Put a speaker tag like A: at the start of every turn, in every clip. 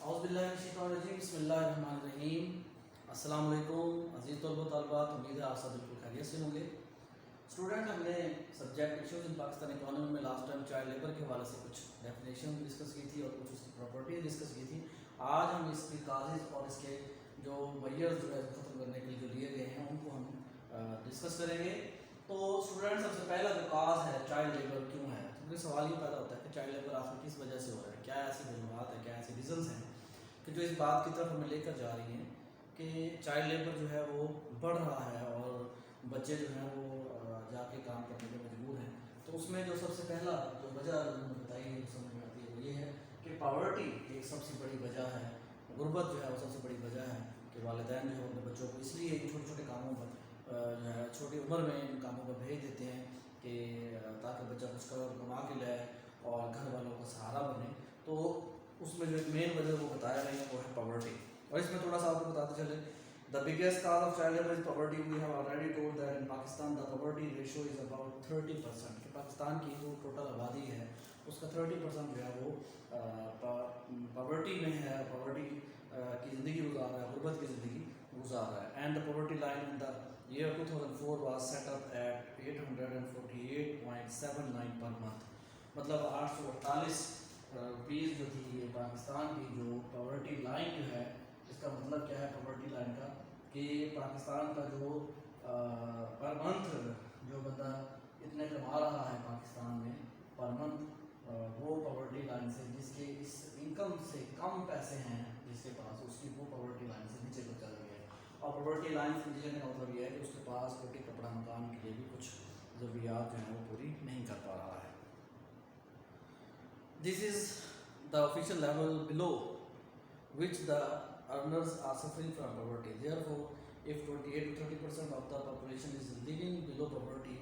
A: اعوذ باللہ من الشیطان الرجیم بسم اللہ الرحمن الرحیم. السلام علیکم عزیز طلبہ و طالبات. امید ہے آپ سب بالکل خیریت سے ہوں گے. اسٹوڈنٹ ہم نے subject issues in Pakistan economy میں لاسٹ ٹائم چائلڈ لیبر کے حوالے سے کچھ ڈیفینیشن ڈسکس کی تھی اور کچھ اس کی پراپرٹیز ڈسکس کی تھی. آج ہم اس کی کازز اور اس کے جو میئرز جو ہے ختم کرنے کے لیے جو لیے گئے ہیں ان کو ہم ڈسکس کریں گے. تو اسٹوڈنٹ سب سے پہلا جو کاز ہے چائلڈ لیبر کیوں ہے، کیونکہ سوال یہ پیدا ہوتا ہے کہ چائلڈ لیبر آخر کس وجہ سے ہو رہا ہے، کیا ایسی وجوہات ہیں، کیا ایسی ریزنس ہیں کہ جو اس بات کی طرف ہمیں لے کر جا رہی ہیں کہ چائلڈ لیبر جو ہے وہ بڑھ رہا ہے اور بچے جو ہیں وہ جا کے کام کرنے میں مجبور ہیں. تو اس میں جو سب سے پہلا جو وجہ انہوں نے بتائی ہے سمجھ میں آتی ہے وہ یہ ہے کہ پاورٹی ایک سب سے بڑی وجہ ہے. غربت جو ہے وہ سب سے بڑی وجہ ہے کہ والدین جو ہے اپنے بچوں کو اس لیے چھوٹے چھوٹے کاموں پر جو ہے چھوٹی عمر میں ان کاموں پر بھیج دیتے ہیں کہ تاکہ بچہ کچھ کما کے لائے اور گھر والوں کا سہارا بنے. تو اس میں جو ایک مین وجہ وہ بتایا گیا ہے وہ ہے پاورٹی. اور اس میں تھوڑا سا آپ کو بتاتے چلے the biggest cause of child labor is poverty. We have already told that in Pakistan the poverty ratio is about 30%. کہ پاکستان کی جو ٹوٹل آبادی ہے اس کا 30% جو ہے وہ پاورٹی میں ہے، پاورٹی کی زندگی گزار رہا ہے، غربت کی زندگی گزار رہا ہے. And the poverty line in the year 2004 was set up at 848.79 per month. مطلب 848 روپیز جو تھی پاکستان کی جو پاورٹی لائن جو ہے، اس کا مطلب کیا ہے پاورٹی لائن کا کہ پاکستان کا جو پر منتھ جو بندہ اتنے کما رہا ہے پاکستان میں پر منتھ وہ پاورٹی لائن سے جس کے اس انکم سے کم پیسے ہیں جس کے پاس، اس کی وہ پاورٹی لائن سے نیچے کو چلا گیا ہے. اور پاورٹی لائن سے نیچے کا مطلب یہ ہے کہ اس کے پاس روٹی کپڑا مکان کے لیے بھی کچھ ضروریات جو ہیں وہ پوری نہیں کر پا رہا ہے. This is the official level below which the earners are suffering from poverty. Therefore, if 28 to 30% of the population is living below poverty,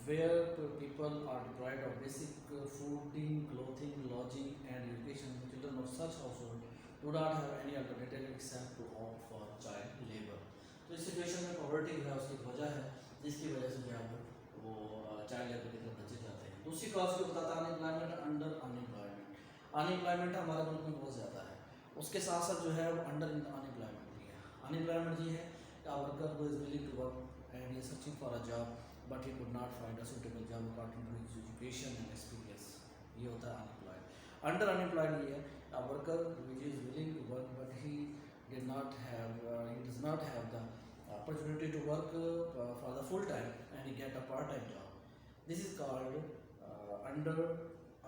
A: where people are deprived of basic fooding, clothing, lodging, and education, the children of such household do not have any alternative except to opt for child labor. تو اس situation میں poverty جو ہے اس کی وجہ ہے جس کی وجہ سے جو ہے وہ چائلڈ لیبر کی طرف بچے جاتے ہیں. دوسری کاز کو بتاتا ہے انپلائمنٹ، انڈر انمپلائمنٹ. انمپلائمنٹ ہمارے ملک میں بہت زیادہ ہے. اس کے ساتھ ساتھ جو ہے وہ انڈر انمپلائمنٹ بھی ہے. انمپلائمنٹ یہ ہے کہ ورکر ہو is willing to work and he is searching for a job but he could not find a suitable job according to his education and experience. یہ ہوتا ہے انمپلائڈ. انڈر انمپلائڈ یہ ہے worker which is willing to work but he does not have the opportunity to work for the full time and he get a part time job. This is called under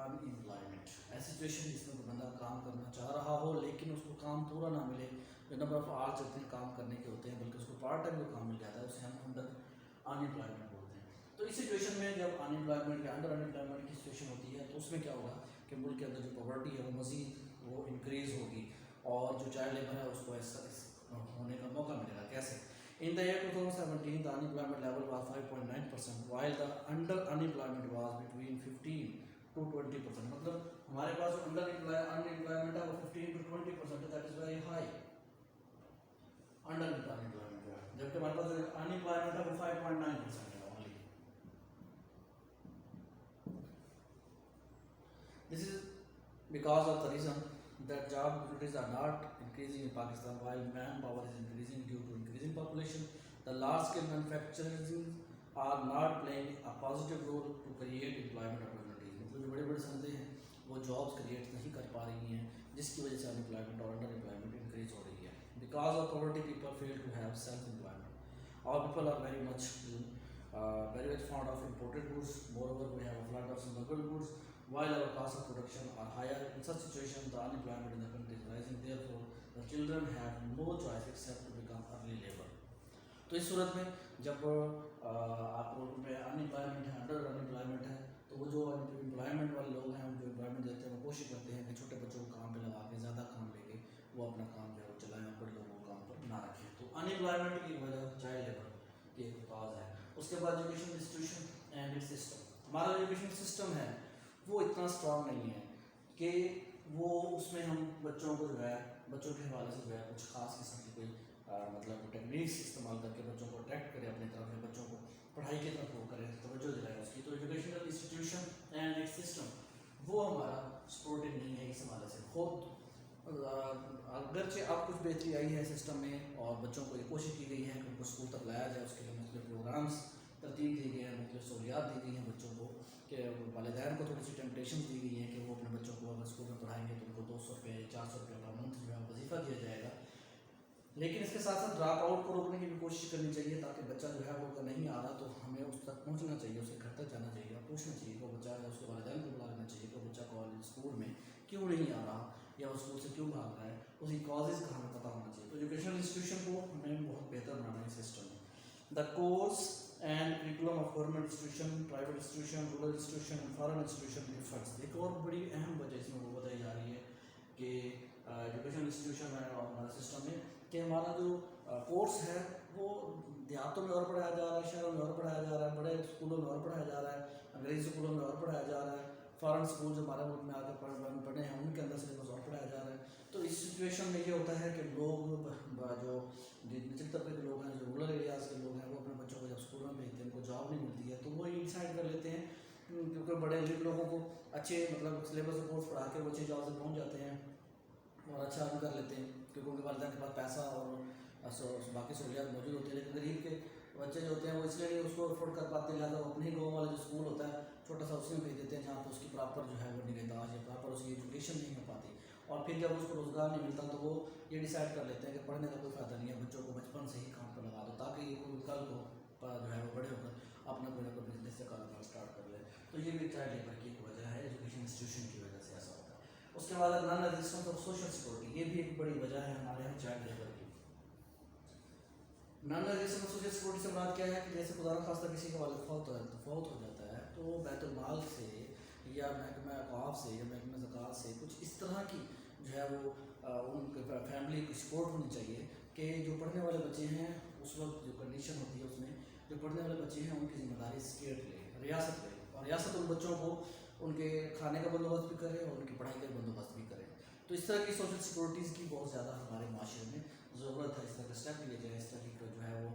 A: unemployment. ایسی situation جس میں بندہ کام کرنا چاہ رہا ہو لیکن اس کو کام پورا نہ ملے، جو نمبر آف آورس جتنے کام کرنے کے ہوتے ہیں بلکہ اس کو پارٹ ٹائم جو کام مل جاتا ہے اسے ہم انڈر انمپلائمنٹ بولتے ہیں. تو اس سچویشن میں جب انمپلائمنٹ یا انڈر انمپلائمنٹ کی سچویشن ہوتی ہے تو اس میں کیا ہوگا کہ ملک کے اندر جو پاورٹی ہے وہ مزید وہ انکریز ہوگی اور جو چائلڈ لیبر ہے اس کو ایسا ہونے کا موقع ملے گا. کیسے؟ In the year 2017, the unemployment level was 5.9%, while the under unemployment was between 15 to 20%. مطلب ہمارے پاس جو under unemployment ہے وہ 15 to 20% ہے. That is very high. Under unemployment ہے جبکہ ہمارے پاس جو unemployment ہے وہ 5.9% ہے only. This is because of the reason that job opportunities are not increasing in Pakistan while manpower is increasing due to increasing population. The large scale manufacturers are not playing a positive role to create employment opportunities. مطلب جو بڑے بڑے صنعتیں ہیں وہ jobs create نہیں کر پا رہی ہیں جس کی وجہ سے انپلائمنٹ اور انڈر امپلائمنٹ انکریز ہو رہی ہے. Because of poverty people fail to have self employment. Our people are very much fond of imported goods. Moreover, we have a flood of smuggled goods. While our costs of production are higher, in such situations the unemployment in the country is rising. Therefore, the children have no choice except to become early labor. تو اس صورت میں جب آپ کو میں unemployment ہے، under unemployment ہے، تو وہ جو امپلائمنٹ والے لوگ ہیں جو امپلائمنٹ دیتے ہیں وہ کوشش کرتے ہیں کہ چھوٹے بچوں کو کام پہ لگا کے زیادہ کام لے کے وہ اپنا کام جو ہے وہ چلائیں اور بڑے لوگوں کو کام پر نہ رکھیں. تو انمپلائمنٹ کی وجہ چائلڈ لیبر کی ایک کاز ہے. اس کے بعد education institution and it system. ہمارا ایجوکیشن سسٹم ہے وہ اتنا اسٹرانگ نہیں ہے کہ وہ اس میں ہم بچوں کو جو ہے بچوں کے حوالے سے جو ہے کچھ خاص قسم کی کوئی مطلب ٹیکنیکس استعمال کر کے بچوں کو اٹریکٹ کرے اپنی طرف یا بچوں کو پڑھائی کی طرف وہ کرے توجہ دلائے اس کی. تو educational institution and it system وہ ہمارا سپورٹنگ نہیں ہے اس حوالے سے. خود اگرچہ اب کچھ بہتری آئی ہے سسٹم میں اور بچوں کو یہ کوشش کی گئی ہے کہ ان کو اسکول تک لایا جائے، اس کے لیے مختلف پروگرامس ترتیب دی گئی ہیں، مختلف سہولیات دی گئی ہیں بچوں کو، کہ والدین کو تھوڑی سی ٹیمپٹیشن دی گئی ہیں کہ وہ اپنے بچوں کو اگر اسکول میں پڑھائیں گے تو ان کو 200 روپے 400 روپے پر منتھ جو ہے وظیفہ دیا جائے گا. لیکن اس کے ساتھ ساتھ ڈراپ آؤٹ کو روکنے کی بھی کوشش کرنی چاہیے، تاکہ بچہ جو ہے وہ اگر نہیں آ رہا تو ہمیں اس تک پہنچنا چاہیے، اس کے گھر تک جانا چاہیے اور پوچھنا چاہیے کہ وہ بچہ ہے اس کے والدین کو بلا لینا چاہیے کہ وہ بچہ کالج اسکول میں کیوں نہیں آ رہا یا وہ اسکول سے کیوں بھاگ رہا ہے، اس کی کازز کا ہمیں پتہ ہونا چاہیے. تو ایجوکیشنل انسٹیٹیوشن کو ہمیں بہت بہتر بنانا ہے سسٹم میں. The course and curriculum of government institution, private institution, rural institution and foreign institution difference. ایک اور بڑی اہم وجہ اس میں وہ بتائی جا رہی ہے کہ ایجوکیشن انسٹیٹیوشن ہے اور ہمارے سسٹم میں کہ ہمارا جو کورس ہے وہ دیہاتوں میں اور پڑھایا جا رہا ہے، شہروں میں اور پڑھایا جا رہا ہے، بڑے اسکولوں میں اور پڑھایا جا رہا ہے، انگریزی اسکولوں میں اور پڑھایا جا رہا ہے، فارن اسکول جو ہمارے ملک میں آ کر پڑھے ہیں ان کے اندر سلیبس اور پڑھایا جا رہا ہے. تو اس سچویشن میں یہ ہوتا ہے کہ لوگ جو نچلے طبقے کے لوگ ہیں، جو رورل ایریاز کے لوگ ہیں، وہ اپنے بچوں کو جب اسکولوں میں بھیجتے ہیں ان کو جاب نہیں ملتی ہے تو وہ یہ ڈیسائڈ کر لیتے ہیں کیونکہ بڑے لوگوں کو اچھے مطلب سلیبس کورس پڑھا کے وہ اچھی جاب سے پہنچ جاتے ہیں اور اچھا عمل کر لیتے ہیں کیونکہ ان کے والدین کے پاس پیسہ اور باقی سہولیات موجود ہوتی ہیں. لیکن غریب کے بچے جو ہوتے ہیں وہ اس لیے نہیں اس کو افورڈ کر پاتے ہیں، لہٰذا وہ اپنے ہی گاؤں والا جو اسکول ہوتا ہے چھوٹا سا اس میں بھیج دیتے ہیں جہاں پہ اس کی پراپر جو ہے وہ نگہداشت یا پراپر اس کی ایجوکیشن نہیں ہو پاتی. اور پھر جب اس کو روزگار نہیں ملتا تو وہ یہ ڈیسائڈ کر لیتے ہیں کہ پڑھنے کا کوئی فائدہ نہیں ہے، بچوں کو بچپن سے ہی کام پر لگا دو تاکہ یہ کوئی کل کو جو ہے وہ بڑے ہو کر اپنا کوئی نہ کوئی بزنس یا کاروبار اسٹارٹ کر لے. تو یہ بھی چائلڈ لیبر کی ایک وجہ ہے، ایجوکیشن انسٹیٹیوشن کی وجہ سے ایسا ہوتا ہے. اس کے بعد naan existence of social security, یہ بھی ایک بڑی وجہ ہے ہمارے یہاں چائلڈ لیبر کی. Naan existence of social security سے مراد کیا ہے کہ جیسے خدا نخواستہ کسی کا والد فوت ہو جاتا ہے تو بیت المال سے یا محکمہ اوقاف سے یا محکمہ زکوٰۃ سے کچھ اس طرح کی جو ہے وہ ان کے فیملی کی سپورٹ ہونی چاہیے کہ جو پڑھنے والے بچے ہیں اس وقت جو کنڈیشن ہوتی ہے اس میں جو پڑھنے والے بچے ہیں ان کی ذمہ داری اسٹیٹ لے، ریاست لے، اور ریاست ان بچوں کو ان کے کھانے کا بندوبست بھی کرے اور ان کی پڑھائی کا بندوبست بھی کرے. تو اس طرح کی سوشل سیکورٹیز کی بہت زیادہ ہمارے معاشرے میں ضرورت ہے. اس طرح کے اسٹیپ لیے جائیں، اس طرح کی جو ہے وہ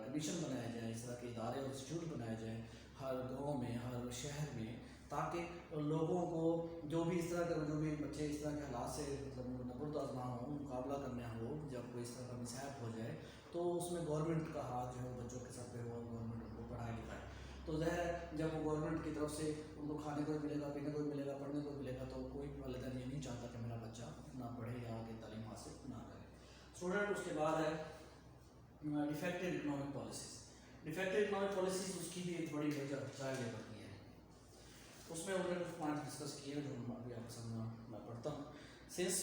A: کمیشن بنائے جائیں، اس طرح کے ادارے اور انسٹیٹیوٹ بنائے جائیں ہر گاؤں میں، ہر شہر میں، تاکہ لوگوں کو جو بھی اس طرح کے جو بھی بچے اس طرح کے حالات سے مطلب نبرد آزما ہوں، مقابلہ کرنے ہو، جب کوئی اس طرح کا مسائب ہو جائے تو اس میں گورنمنٹ کا ہاتھ جو ہے بچوں کے ساتھ پہ ہو، گورنمنٹ ان کو پڑھائے لکھائے. تو ظاہر ہے جب وہ گورنمنٹ کی طرف سے ان کو کھانے کو بھی ملے گا، پینے کو بھی ملے گا، پڑھنے کو بھی ملے گا، تو کوئی والدین یہ نہیں چاہتا کہ میرا بچہ نہ پڑھے یا آگے تعلیم حاصل نہ کرے. اسٹوڈنٹ اس کے بعد ہے defective economic policies. Defective economic policies اس کی بھی ایک بڑی وجہ چائلڈ لیبر کی ہے. اس میں انہوں نے کچھ پوائنٹ ڈسکس کیے جو ہم ابھی آپ کے سامنے میں پڑھتا ہوں. Since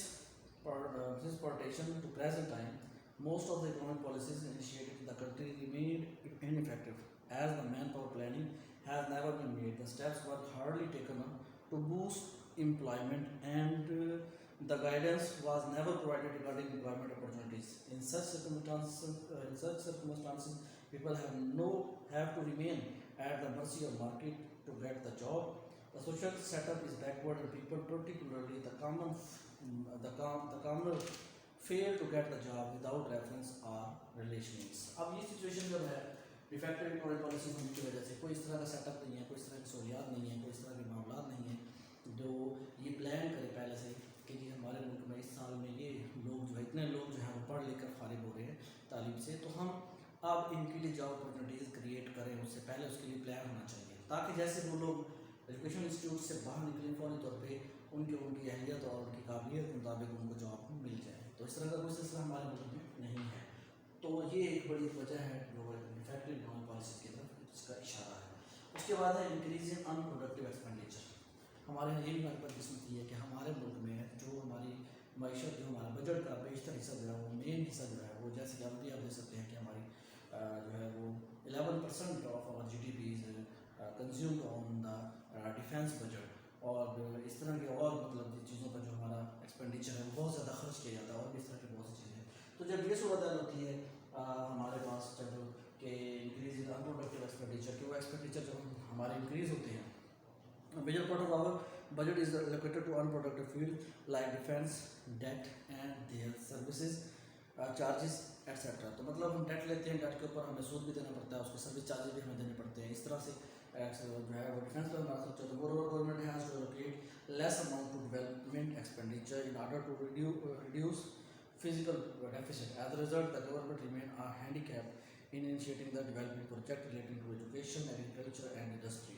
A: partition to present time, most of the economic policies initiated in the country remained ineffective as the manpower planning has never been made. The steps were hardly taken to boost employment and the guidance was never provided regarding employment opportunities. In such circumstances, people have to remain at the mercy of market to get the job. The social setup is backward and people, particularly the commoner, fail to get the job without reference or relations. اب یہ situation جب ہے defective economic policy ہونے کی وجہ سے کوئی اس طرح کا سیٹ اپ نہیں ہے، کوئی اس طرح کی سہولیات نہیں ہے، کوئی اس طرح کے معاملات نہیں ہیں جو یہ پلان کرے پہلے سے کہ جی ہمارے ملک میں اس سال میں یہ لوگ جو ہے اتنے لوگ جو ہیں وہ پڑھ لکھ کر فارغ ہو رہے ہیں تعلیم سے، تو ہم اب ان کے لیے جاب اپرچونیٹیز کریٹ کریں. اس سے پہلے اس کے لیے پلان ہونا چاہیے تاکہ جیسے وہ لوگ ایجوکیشن انسٹیٹیوٹ سے باہر نکلیں فوری طور پہ ان کی اہلیت اور ان کی قابلیت کے مطابق ان کو جاب مل جائے. تو اس طرح کا کوئی سلسلہ ہمارے ملک میں نہیں ہے. تو یہ ایک بڑی وجہ ہے جو ڈیفیکٹو اکنامک پالیسیز کی طرف اس کا اشارہ ہے. اس کے بعد ہے increase in unproductive expenditure. ہمارے یہاں یہ بھی بات قسمتی ہے کہ ہمارے ملک میں جو ہماری معیشت جو ہمارا بجٹ کا بیشتر حصہ جو ہے وہ مین حصہ جو ہے وہ جیسے کہ اب بھی آپ دیکھ سکتے ہیں کہ ہماری جو ہے وہ 11% of our G D P consume on the defence budget, اور اس طرح کے اور مطلب چیزوں پر جو ہمارا ایکسپینڈیچر ہے وہ بہت زیادہ خرچ کیا جاتا ہے، اور بھی اس طرح کی بہت سی چیزیں ہیں. تو جب یہ صورت حال ہوتی ہے ہمارے پاس جب کہ increase in unproductive expenditure کہ وہ ایکسپینڈیچر جب ہمارے انکریز ہوتے ہیں، major part of our budget is allocated to unproductive field like defense, debt and their services, charges etc. تو مطلب ہم ڈیٹ لیتے ہیں، ڈیٹ کے اوپر ہمیں سود بھی دینا پڑتا ہے، اس کے سروس چارجز بھی ہمیں دینے پڑتے ہیں. اس طرح سے جو ہے وہ ڈیفینس پہ ہمارا خرچ ہوتا ہے. moreover government has to allocate less amount to development expenditure expenditure in order to reduce physical deficit. As a result, the government remained handicapped in initiating the development project relating to education, agriculture and industry.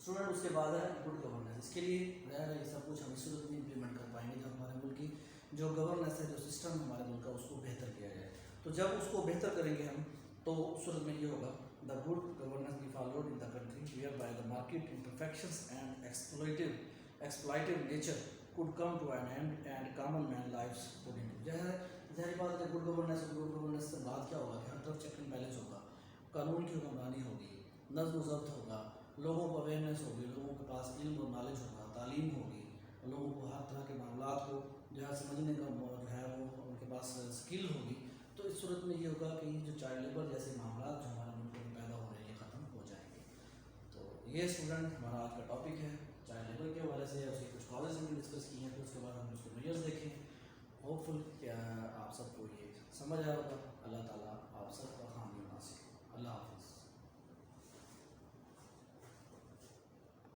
A: Student اس کے بعد ہے good governance. اس کے لیے ظاہر ہے یہ سب کچھ ہم اس صورت میں امپلیمنٹ کر پائیں گے جب ہمارے ملک کی جو گورننس ہے جو سسٹم ہمارے ملک کا اس کو بہتر کیا جائے. تو جب اس کو بہتر کریں گے ہم تو اس صورت میں یہ ہوگا the good governance be followed in the country where by the market imperfections and exploitative nature could come to an end and common man lives would improve. ظاہر بات ہے گڈ گورننس سے بات کیا ہوگا کہ ہر طرف چیک اینڈ بیلنس ہوگا, قانون کی حکمرانی ہوگی, نظم و ضبط ہوگا, لوگوں کو اویئرنیس ہوگی, لوگوں کے پاس علم اور نالج ہوگا, تعلیم ہوگی, لوگوں کو ہر طرح کے معاملات کو جو ہے سمجھنے کا جو ہے وہ ان کے پاس اسکل ہوگی. تو اس صورت میں یہ ہوگا کہ جو چائلڈ لیبر جیسے معاملات جو ہمارے ملک میں پیدا ہو رہے ہیں یہ ختم ہو جائیں گے. تو یہ اسٹوڈنٹ ہمارا آج کا ٹاپک ہے چائلڈ لیبر کے حوالے سے. اس کے کچھ کالز ہم نے ڈسکس کی ہیں, پھر اس کے بعد ہم نے اس کے میجرز دیکھیں. ہوپ فل کہ آپ سب کو یہ سمجھ آیا ہوگا. اللہ تعالیٰ آپ سب کا